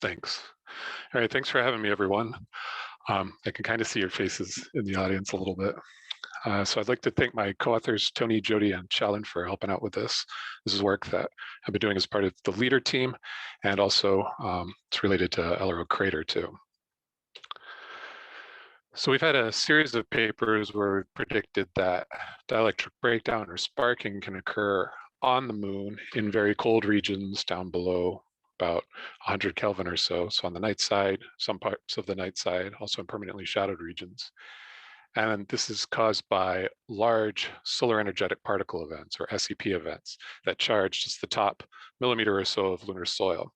Thanks. All right, thanks for having me, everyone. I can kind of see your faces in the audience a little bit. So I'd like to thank my co-authors, Tony, Jody, and Challen for helping out with this. This is work that I've been doing as part of the LEADER team, and also it's related to LRO Crater too. So we've had a series of papers where we've predicted that dielectric breakdown or sparking can occur on the moon in very cold regions down below about 100 Kelvin or so. So on the night side, some parts of the night side, also in permanently shadowed regions. And this is caused by large solar energetic particle events, or SEP events, that charge just the top millimeter or so of lunar soil.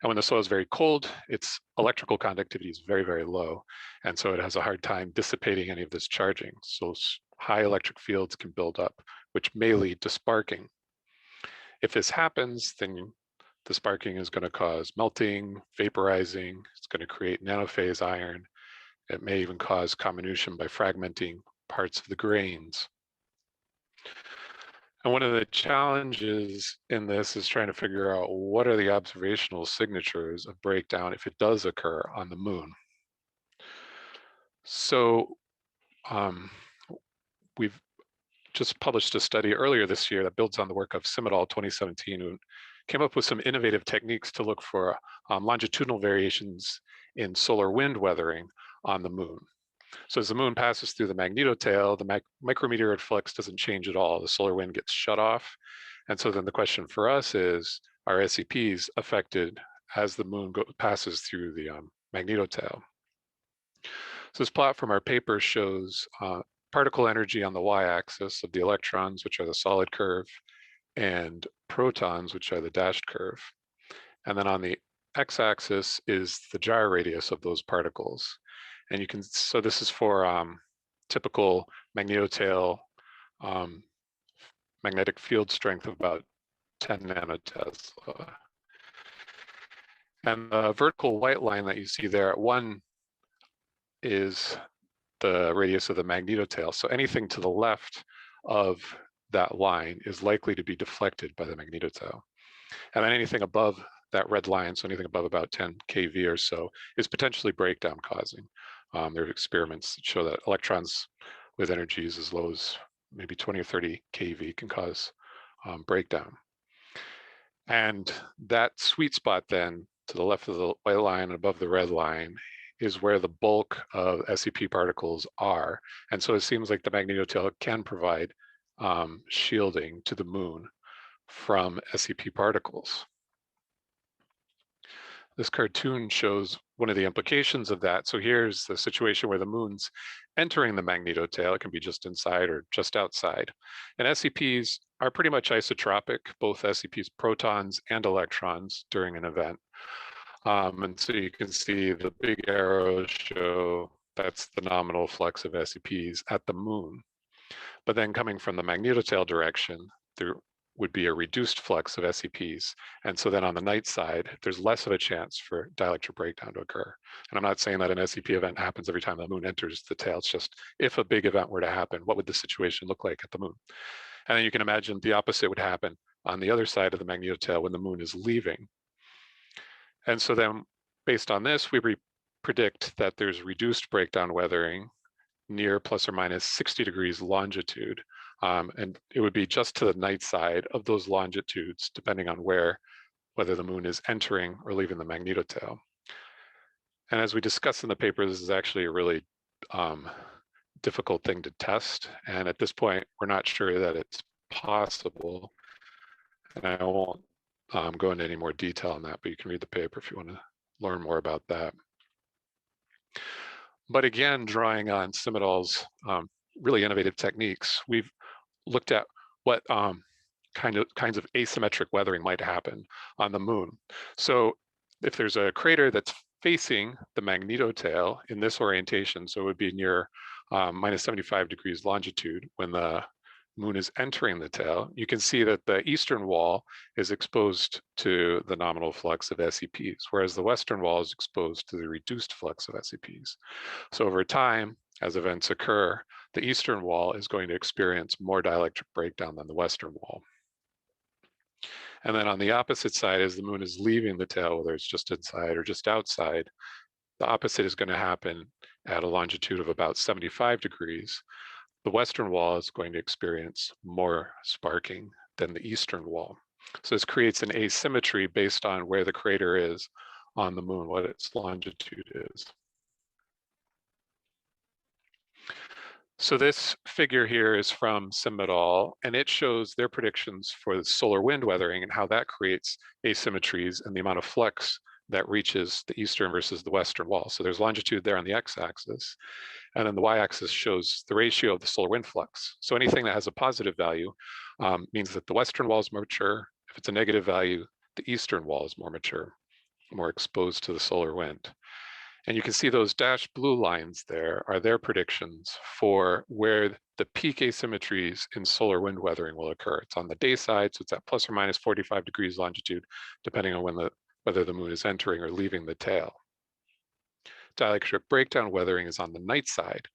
And when the soil is very cold, its electrical conductivity is very, very low. And so it has a hard time dissipating any of this charging. So high electric fields can build up, which may lead to sparking. If this happens, then the sparking is going to cause melting, vaporizing. It's going to create nanophase iron. It may even cause comminution by fragmenting parts of the grains. And one of the challenges in this is trying to figure out what are the observational signatures of breakdown if it does occur on the moon. So we've just published a study earlier this year that builds on the work of Simidal 2017, who came up with some innovative techniques to look for longitudinal variations in solar wind weathering on the moon. So as the moon passes through the magnetotail, the micrometeoroid flux doesn't change at all. The solar wind gets shut off. And so then the question for us is, are SEPs affected as the moon passes through the magnetotail? So this plot from our paper shows particle energy on the y-axis of the electrons, which are the solid curve, and protons, which are the dashed curve. And then on the x-axis is the gyre radius of those particles. And you can, so this is for typical magnetotail magnetic field strength of about 10 nanotesla. And the vertical white line that you see there at 1 is the radius of the magnetotail. So anything to the left of that line is likely to be deflected by the magnetotail. And then anything above that red line, so anything above about 10 keV or so, is potentially breakdown causing. There are experiments that show that electrons with energies as low as maybe 20 or 30 keV can cause breakdown. And that sweet spot then, to the left of the white line and above the red line, is where the bulk of SEP particles are. And so it seems like the magnetotail can provide shielding to the moon from SEP particles. This cartoon shows one of the implications of that. So here's the situation where the moon's entering the magnetotail. It can be just inside or just outside. And SEPs are pretty much isotropic, both SEPs protons and electrons during an event. And so you can see the big arrows show that's the nominal flux of SEPs at the moon. But then coming from the magnetotail direction, there would be a reduced flux of SEPs. And so then on the night side, there's less of a chance for dielectric breakdown to occur. And I'm not saying that an SEP event happens every time the moon enters the tail. It's just if a big event were to happen, what would the situation look like at the moon? And then you can imagine the opposite would happen on the other side of the magnetotail when the moon is leaving. And so then based on this, we predict that there's reduced breakdown weathering near plus or minus 60 degrees longitude. And it would be just to the night side of those longitudes, depending on whether the moon is entering or leaving the magnetotail. And as we discussed in the paper, this is actually a really difficult thing to test. And at this point, we're not sure that it's possible. And I won't go into any more detail on that, but you can read the paper if you want to learn more about that. But again, drawing on Simidal's really innovative techniques, we've looked at what kinds of asymmetric weathering might happen on the moon. So if there's a crater that's facing the magnetotail in this orientation, so it would be near minus 75 degrees longitude when the moon is entering the tail, you can see that the eastern wall is exposed to the nominal flux of SEPs, whereas the western wall is exposed to the reduced flux of SEPs. So over time, as events occur, the eastern wall is going to experience more dielectric breakdown than the western wall. And then on the opposite side, as the moon is leaving the tail, whether it's just inside or just outside, the opposite is going to happen at a longitude of about 75 degrees. The western wall is going to experience more sparking than the eastern wall. So this creates an asymmetry based on where the crater is on the moon, what its longitude is. So this figure here is from Sim et al, and it shows their predictions for the solar wind weathering and how that creates asymmetries and the amount of flux that reaches the eastern versus the western wall. So there's longitude there on the x-axis, and then the y-axis shows the ratio of the solar wind flux. So anything that has a positive value means that the western wall is more mature. If it's a negative value, the eastern wall is more mature, more exposed to the solar wind. And you can see those dashed blue lines there are their predictions for where the peak asymmetries in solar wind weathering will occur. It's on the day side, so it's at plus or minus 45 degrees longitude, depending on whether the moon is entering or leaving the tail. Dielectric breakdown weathering is on the night side.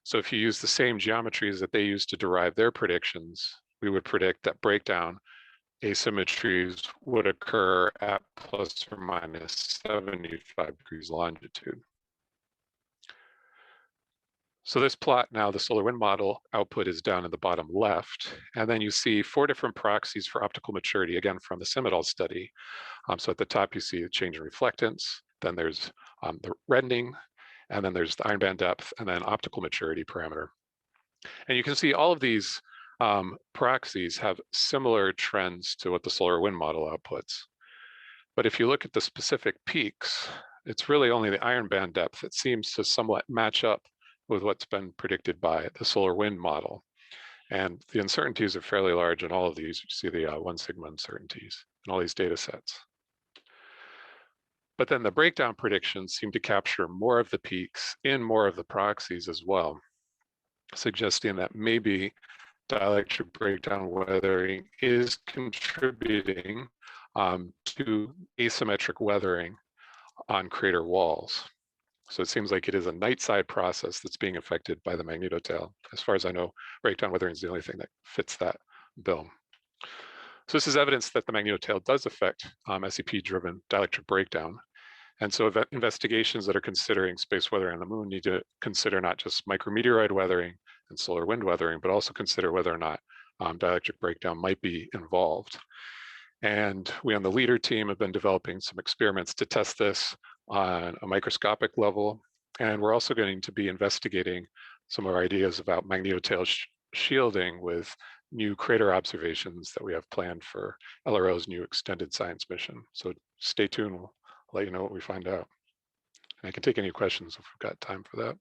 So if you use the same geometries that they use to derive their predictions, we would predict that breakdown asymmetries would occur at plus or minus 75 degrees longitude. So this plot now, the solar wind model output is down in the bottom left. And then you see 4 different proxies for optical maturity, again, from the Sim et al study. So at the top, you see a change in reflectance. Then there's the reddening, and then there's the iron band depth, and then optical maturity parameter. And you can see all of these proxies have similar trends to what the solar wind model outputs. But if you look at the specific peaks, it's really only the iron band depth that seems to somewhat match up with what's been predicted by the solar wind model. And the uncertainties are fairly large in all of these. You see the 1 sigma uncertainties in all these data sets. But then the breakdown predictions seem to capture more of the peaks in more of the proxies as well, suggesting that maybe dielectric breakdown weathering is contributing to asymmetric weathering on crater walls. So it seems like it is a night side process that's being affected by the magnetotail. As far as I know, breakdown weathering is the only thing that fits that bill. So this is evidence that the magnetotail does affect SEP-driven dielectric breakdown. And so investigations that are considering space weathering on the moon need to consider not just micrometeoroid weathering and solar wind weathering, but also consider whether or not dielectric breakdown might be involved. And we on the LEADER team have been developing some experiments to test this on a microscopic level. And we're also going to be investigating some of our ideas about magnetotail shielding with new crater observations that we have planned for LRO's new extended science mission. So stay tuned, we'll let you know what we find out. And I can take any questions if we've got time for that.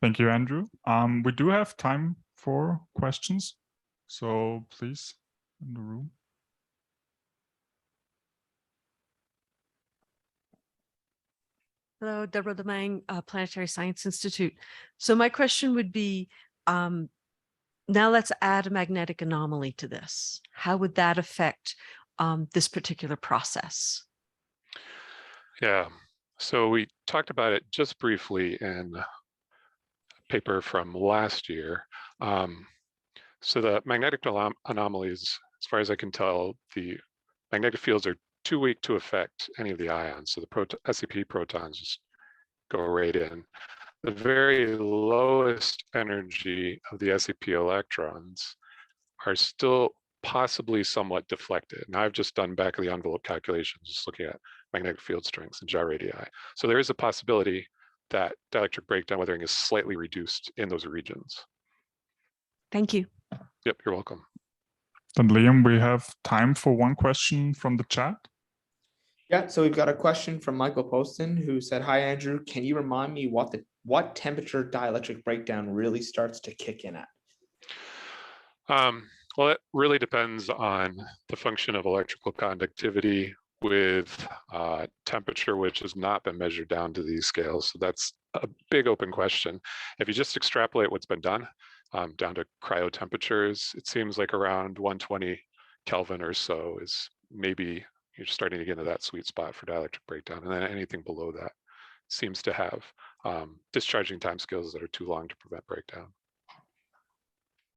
Thank you, Andrew. We do have time for questions, so please, in the room. Hello, Deborah Lemang, Planetary Science Institute. So my question would be, now let's add a magnetic anomaly to this. How would that affect this particular process? Yeah, so we talked about it just briefly in a paper from last year. So the magnetic anomalies, as far as I can tell, the magnetic fields are too weak to affect any of the ions. So the SEP protons just go right in. The very lowest energy of the SEP electrons are still possibly somewhat deflected. Now I've just done back of the envelope calculations, just looking at magnetic field strengths and gyro radii. So there is a possibility that dielectric breakdown weathering is slightly reduced in those regions. Thank you. Yep, you're welcome. Then Liam, we have time for one question from the chat. Yeah, so we've got a question from Michael Poston who said, "Hi Andrew, can you remind me what temperature dielectric breakdown really starts to kick in at?" Well, it really depends on the function of electrical conductivity with temperature, which has not been measured down to these scales. So that's a big open question. If you just extrapolate what's been done down to cryo temperatures, it seems like around 120 Kelvin or so is maybe you're starting to get into that sweet spot for dielectric breakdown. And then anything below that seems to have discharging timescales that are too long to prevent breakdown.